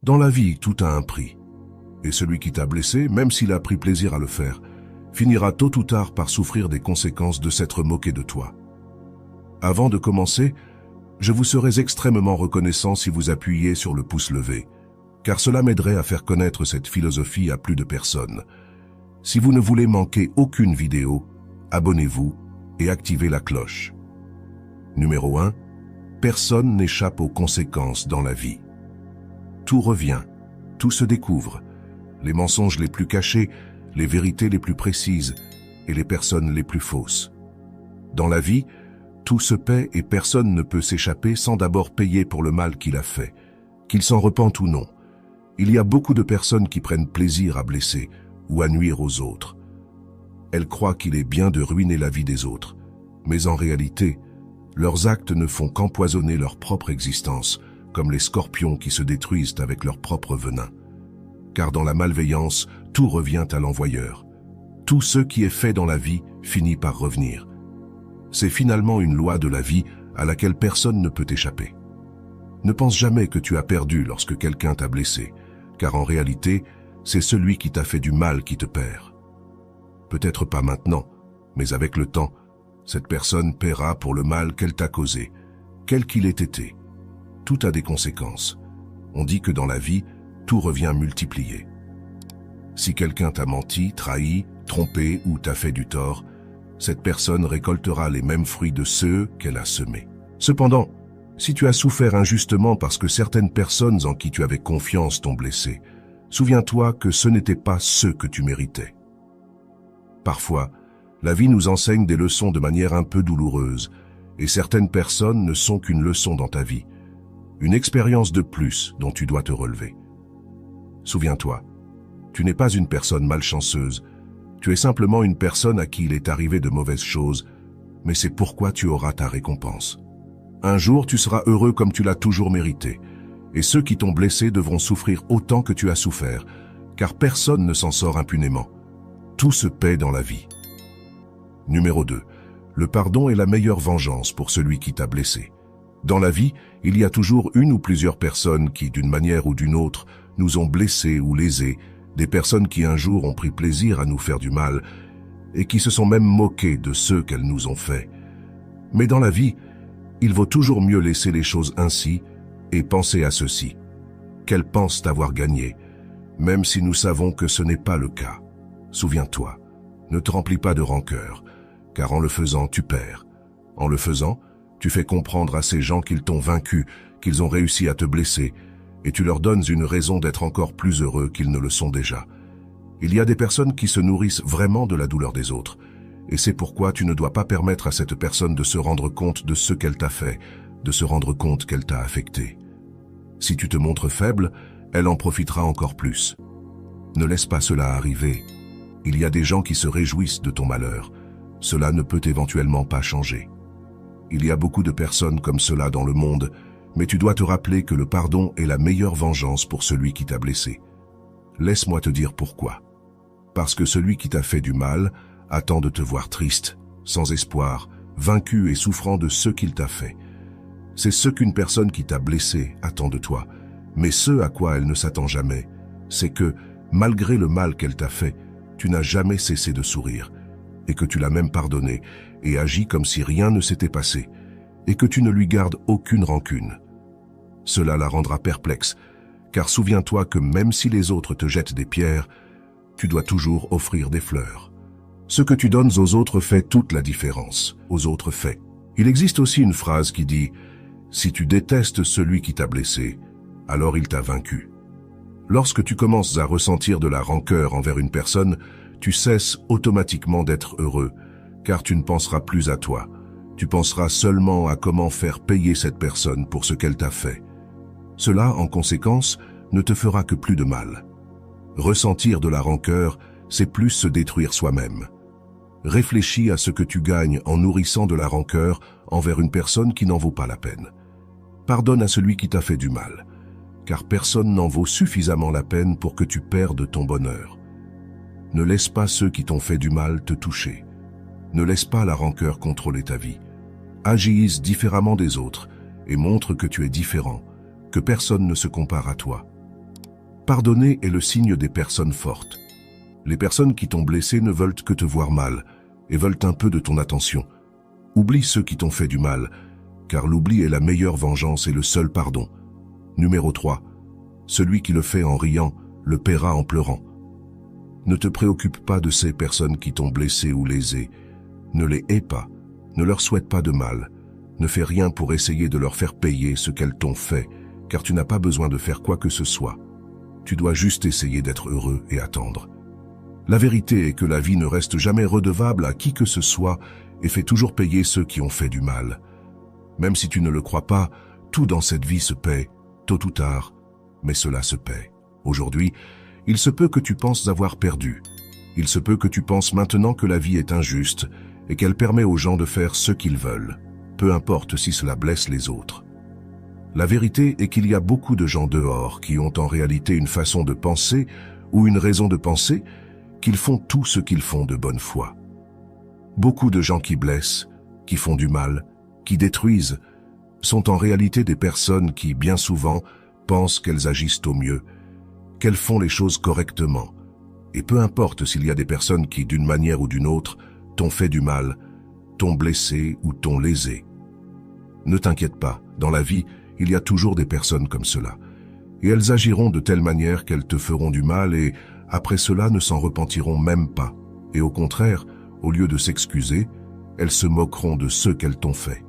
Dans la vie, tout a un prix. Et celui qui t'a blessé, même s'il a pris plaisir à le faire, finira tôt ou tard par souffrir des conséquences de s'être moqué de toi. Avant de commencer, je vous serais extrêmement reconnaissant si vous appuyiez sur le pouce levé, car cela m'aiderait à faire connaître cette philosophie à plus de personnes. Si vous ne voulez manquer aucune vidéo, abonnez-vous et activez la cloche. Numéro 1. Personne n'échappe aux conséquences dans la vie. Tout revient, tout se découvre. Les mensonges les plus cachés, les vérités les plus précises et les personnes les plus fausses. Dans la vie, tout se paie et personne ne peut s'échapper sans d'abord payer pour le mal qu'il a fait, qu'il s'en repente ou non. Il y a beaucoup de personnes qui prennent plaisir à blesser ou à nuire aux autres. Elles croient qu'il est bien de ruiner la vie des autres, mais en réalité, leurs actes ne font qu'empoisonner leur propre existence, comme les scorpions qui se détruisent avec leur propre venin. Car dans la malveillance, tout revient à l'envoyeur. Tout ce qui est fait dans la vie finit par revenir. C'est finalement une loi de la vie à laquelle personne ne peut échapper. Ne pense jamais que tu as perdu lorsque quelqu'un t'a blessé, car en réalité, c'est celui qui t'a fait du mal qui te perd. Peut-être pas maintenant, mais avec le temps, cette personne paiera pour le mal qu'elle t'a causé, quel qu'il ait été. Tout a des conséquences. On dit que dans la vie, tout revient multiplié. Si quelqu'un t'a menti, trahi, trompé ou t'a fait du tort, cette personne récoltera les mêmes fruits de ceux qu'elle a semés. Cependant, si tu as souffert injustement parce que certaines personnes en qui tu avais confiance t'ont blessé, souviens-toi que ce n'était pas ce que tu méritais. Parfois, la vie nous enseigne des leçons de manière un peu douloureuse, et certaines personnes ne sont qu'une leçon dans ta vie, une expérience de plus dont tu dois te relever. Souviens-toi, tu n'es pas une personne malchanceuse, tu es simplement une personne à qui il est arrivé de mauvaises choses, mais c'est pourquoi tu auras ta récompense. Un jour, tu seras heureux comme tu l'as toujours mérité, et ceux qui t'ont blessé devront souffrir autant que tu as souffert, car personne ne s'en sort impunément. Tout se paie dans la vie. Numéro 2. Le pardon est la meilleure vengeance pour celui qui t'a blessé. Dans la vie, il y a toujours une ou plusieurs personnes qui, d'une manière ou d'une autre, nous ont blessés ou lésés, des personnes qui un jour ont pris plaisir à nous faire du mal et qui se sont même moquées de ceux qu'elles nous ont fait. Mais dans la vie, il vaut toujours mieux laisser les choses ainsi et penser à ceci, qu'elles pensent avoir gagné, même si nous savons que ce n'est pas le cas. Souviens-toi, ne te remplis pas de rancœur, car en le faisant, tu perds. En le faisant, tu fais comprendre à ces gens qu'ils t'ont vaincu, qu'ils ont réussi à te blesser, et tu leur donnes une raison d'être encore plus heureux qu'ils ne le sont déjà. Il y a des personnes qui se nourrissent vraiment de la douleur des autres, et c'est pourquoi tu ne dois pas permettre à cette personne de se rendre compte de ce qu'elle t'a fait, de se rendre compte qu'elle t'a affecté. Si tu te montres faible, elle en profitera encore plus. Ne laisse pas cela arriver. Il y a des gens qui se réjouissent de ton malheur. Cela ne peut éventuellement pas changer. Il y a beaucoup de personnes comme cela dans le monde, mais tu dois te rappeler que le pardon est la meilleure vengeance pour celui qui t'a blessé. Laisse-moi te dire pourquoi. Parce que celui qui t'a fait du mal attend de te voir triste, sans espoir, vaincu et souffrant de ce qu'il t'a fait. C'est ce qu'une personne qui t'a blessé attend de toi, mais ce à quoi elle ne s'attend jamais, c'est que, malgré le mal qu'elle t'a fait, tu n'as jamais cessé de sourire, et que tu l'as même pardonné et agi comme si rien ne s'était passé, et que tu ne lui gardes aucune rancune. Cela la rendra perplexe, car souviens-toi que même si les autres te jettent des pierres, tu dois toujours offrir des fleurs. Ce que tu donnes aux autres fait toute la différence, aux autres faits. Il existe aussi une phrase qui dit « Si tu détestes celui qui t'a blessé, alors il t'a vaincu ». Lorsque tu commences à ressentir de la rancœur envers une personne, tu cesses automatiquement d'être heureux, car tu ne penseras plus à toi. Tu penseras seulement à comment faire payer cette personne pour ce qu'elle t'a fait. Cela, en conséquence, ne te fera que plus de mal. Ressentir de la rancœur, c'est plus se détruire soi-même. Réfléchis à ce que tu gagnes en nourrissant de la rancœur envers une personne qui n'en vaut pas la peine. Pardonne à celui qui t'a fait du mal, car personne n'en vaut suffisamment la peine pour que tu perdes ton bonheur. Ne laisse pas ceux qui t'ont fait du mal te toucher. Ne laisse pas la rancœur contrôler ta vie. Agis différemment des autres et montre que tu es différent, que personne ne se compare à toi. Pardonner est le signe des personnes fortes. Les personnes qui t'ont blessé ne veulent que te voir mal et veulent un peu de ton attention. Oublie ceux qui t'ont fait du mal, car l'oubli est la meilleure vengeance et le seul pardon. Numéro 3. Celui qui le fait en riant, le paiera en pleurant. Ne te préoccupe pas de ces personnes qui t'ont blessé ou lésé. Ne les hais pas, ne leur souhaite pas de mal. Ne fais rien pour essayer de leur faire payer ce qu'elles t'ont fait, car tu n'as pas besoin de faire quoi que ce soit. Tu dois juste essayer d'être heureux et attendre. La vérité est que la vie ne reste jamais redevable à qui que ce soit et fait toujours payer ceux qui ont fait du mal. Même si tu ne le crois pas, tout dans cette vie se paie, tôt ou tard, mais cela se paie. Aujourd'hui, il se peut que tu penses avoir perdu. Il se peut que tu penses maintenant que la vie est injuste et qu'elle permet aux gens de faire ce qu'ils veulent, peu importe si cela blesse les autres. La vérité est qu'il y a beaucoup de gens dehors qui ont en réalité une façon de penser ou une raison de penser, qu'ils font tout ce qu'ils font de bonne foi. Beaucoup de gens qui blessent, qui font du mal, qui détruisent, sont en réalité des personnes qui, bien souvent, pensent qu'elles agissent au mieux, qu'elles font les choses correctement. Et peu importe s'il y a des personnes qui, d'une manière ou d'une autre, t'ont fait du mal, t'ont blessé ou t'ont lésé. Ne t'inquiète pas, dans la vie, il y a toujours des personnes comme cela. Et elles agiront de telle manière qu'elles te feront du mal et, après cela, ne s'en repentiront même pas. Et au contraire, au lieu de s'excuser, elles se moqueront de ceux qu'elles t'ont fait.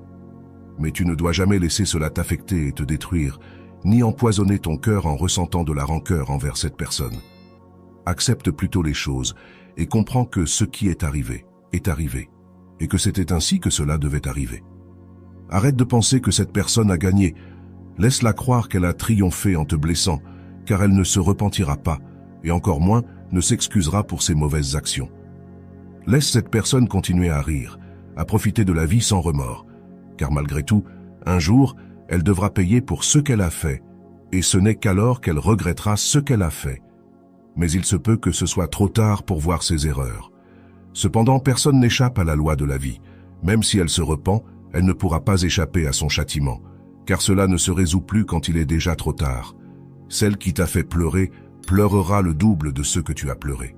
Mais tu ne dois jamais laisser cela t'affecter et te détruire, ni empoisonner ton cœur en ressentant de la rancœur envers cette personne. Accepte plutôt les choses et comprends que ce qui est arrivé, et que c'était ainsi que cela devait arriver. Arrête de penser que cette personne a gagné. Laisse-la croire qu'elle a triomphé en te blessant, car elle ne se repentira pas, et encore moins ne s'excusera pour ses mauvaises actions. Laisse cette personne continuer à rire, à profiter de la vie sans remords, car malgré tout, un jour, elle devra payer pour ce qu'elle a fait, et ce n'est qu'alors qu'elle regrettera ce qu'elle a fait. Mais il se peut que ce soit trop tard pour voir ses erreurs. Cependant, personne n'échappe à la loi de la vie. Même si elle se repent, elle ne pourra pas échapper à son châtiment, car cela ne se résout plus quand il est déjà trop tard. Celle qui t'a fait pleurer pleurera le double de ce que tu as pleuré.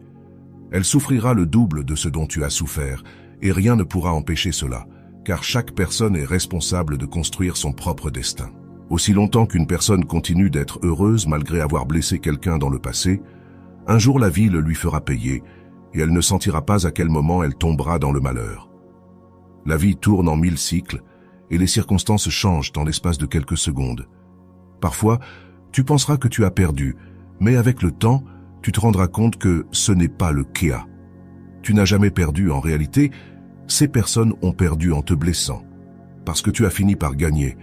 Elle souffrira le double de ce dont tu as souffert, et rien ne pourra empêcher cela, car chaque personne est responsable de construire son propre destin. Aussi longtemps qu'une personne continue d'être heureuse malgré avoir blessé quelqu'un dans le passé, un jour la vie le lui fera payer, et elle ne sentira pas à quel moment elle tombera dans le malheur. La vie tourne en 1000 cycles, et les circonstances changent en l'espace de quelques secondes. Parfois, tu penseras que tu as perdu, mais avec le temps, tu te rendras compte que ce n'est pas le cas. Tu n'as jamais perdu en réalité, ces personnes ont perdu en te blessant, parce que tu as fini par gagner,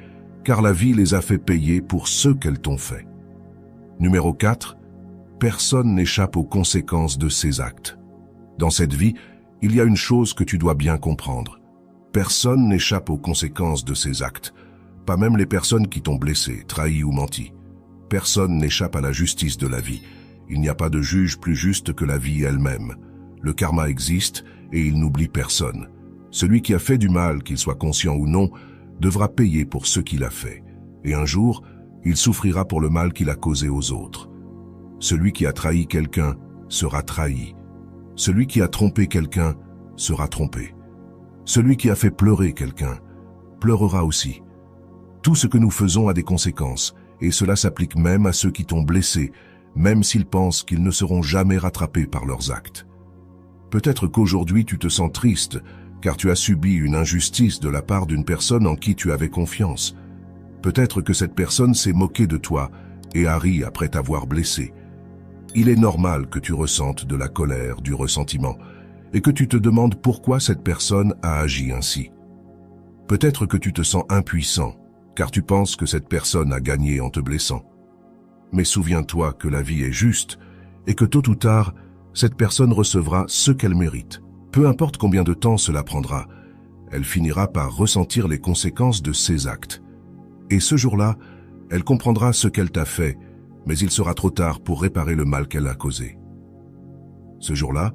car la vie les a fait payer pour ce qu'elles t'ont fait. Numéro 4. Personne n'échappe aux conséquences de ses actes. Dans cette vie, il y a une chose que tu dois bien comprendre. Personne n'échappe aux conséquences de ses actes, pas même les personnes qui t'ont blessé, trahi ou menti. Personne n'échappe à la justice de la vie. Il n'y a pas de juge plus juste que la vie elle-même. Le karma existe et il n'oublie personne. Celui qui a fait du mal, qu'il soit conscient ou non, devra payer pour ce qu'il a fait. Et un jour, il souffrira pour le mal qu'il a causé aux autres. Celui qui a trahi quelqu'un sera trahi. Celui qui a trompé quelqu'un sera trompé. Celui qui a fait pleurer quelqu'un pleurera aussi. Tout ce que nous faisons a des conséquences, et cela s'applique même à ceux qui t'ont blessé, même s'ils pensent qu'ils ne seront jamais rattrapés par leurs actes. Peut-être qu'aujourd'hui tu te sens triste, car tu as subi une injustice de la part d'une personne en qui tu avais confiance. Peut-être que cette personne s'est moquée de toi et a ri après t'avoir blessé. Il est normal que tu ressentes de la colère, du ressentiment, et que tu te demandes pourquoi cette personne a agi ainsi. Peut-être que tu te sens impuissant, car tu penses que cette personne a gagné en te blessant. Mais souviens-toi que la vie est juste, et que tôt ou tard, cette personne recevra ce qu'elle mérite. Peu importe combien de temps cela prendra, elle finira par ressentir les conséquences de ses actes. Et ce jour-là, elle comprendra ce qu'elle t'a fait, mais il sera trop tard pour réparer le mal qu'elle a causé. Ce jour-là,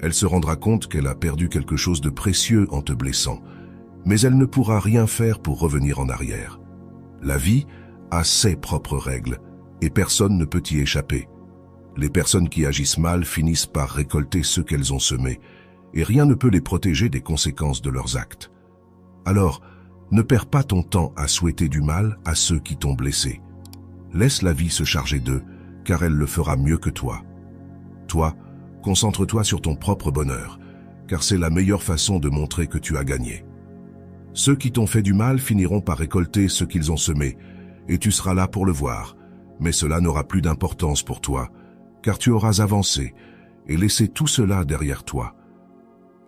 elle se rendra compte qu'elle a perdu quelque chose de précieux en te blessant, mais elle ne pourra rien faire pour revenir en arrière. La vie a ses propres règles, et personne ne peut y échapper. Les personnes qui agissent mal finissent par récolter ce qu'elles ont semé, et rien ne peut les protéger des conséquences de leurs actes. Alors, ne perds pas ton temps à souhaiter du mal à ceux qui t'ont blessé. Laisse la vie se charger d'eux, car elle le fera mieux que toi. Toi, concentre-toi sur ton propre bonheur, car c'est la meilleure façon de montrer que tu as gagné. Ceux qui t'ont fait du mal finiront par récolter ce qu'ils ont semé, et tu seras là pour le voir, mais cela n'aura plus d'importance pour toi, car tu auras avancé et laissé tout cela derrière toi.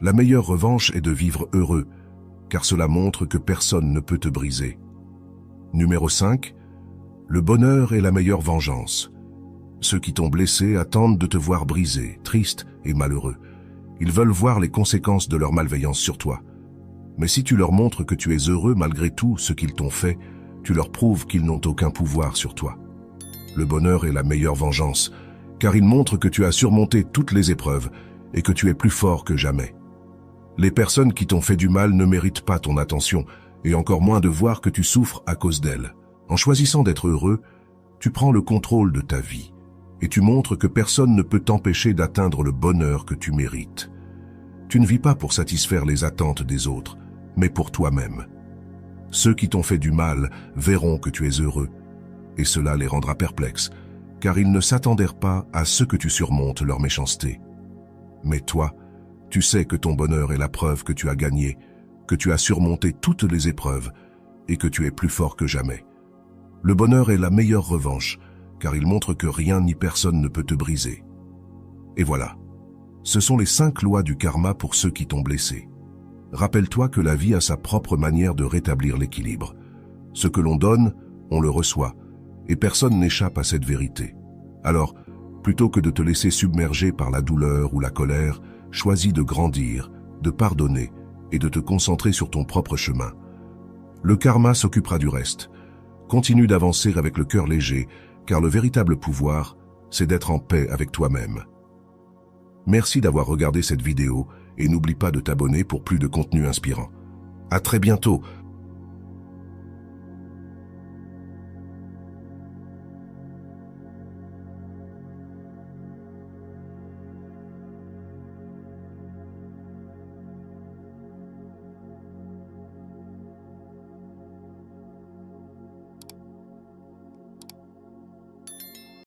La meilleure revanche est de vivre heureux, car cela montre que personne ne peut te briser. Numéro 5. Le bonheur est la meilleure vengeance. Ceux qui t'ont blessé attendent de te voir brisé, triste et malheureux. Ils veulent voir les conséquences de leur malveillance sur toi. Mais si tu leur montres que tu es heureux malgré tout ce qu'ils t'ont fait, tu leur prouves qu'ils n'ont aucun pouvoir sur toi. Le bonheur est la meilleure vengeance, car il montre que tu as surmonté toutes les épreuves et que tu es plus fort que jamais. Les personnes qui t'ont fait du mal ne méritent pas ton attention, et encore moins de voir que tu souffres à cause d'elles. En choisissant d'être heureux, tu prends le contrôle de ta vie, et tu montres que personne ne peut t'empêcher d'atteindre le bonheur que tu mérites. Tu ne vis pas pour satisfaire les attentes des autres, mais pour toi-même. Ceux qui t'ont fait du mal verront que tu es heureux, et cela les rendra perplexes, car ils ne s'attendaient pas à ce que tu surmontes leur méchanceté. Mais toi, tu sais que ton bonheur est la preuve que tu as gagné, que tu as surmonté toutes les épreuves, et que tu es plus fort que jamais. Le bonheur est la meilleure revanche, car il montre que rien ni personne ne peut te briser. Et voilà, ce sont les 5 lois du karma pour ceux qui t'ont blessé. Rappelle-toi que la vie a sa propre manière de rétablir l'équilibre. Ce que l'on donne, on le reçoit, et personne n'échappe à cette vérité. Alors, plutôt que de te laisser submerger par la douleur ou la colère, choisis de grandir, de pardonner et de te concentrer sur ton propre chemin. Le karma s'occupera du reste. Continue d'avancer avec le cœur léger, car le véritable pouvoir, c'est d'être en paix avec toi-même. Merci d'avoir regardé cette vidéo et n'oublie pas de t'abonner pour plus de contenu inspirant. À très bientôt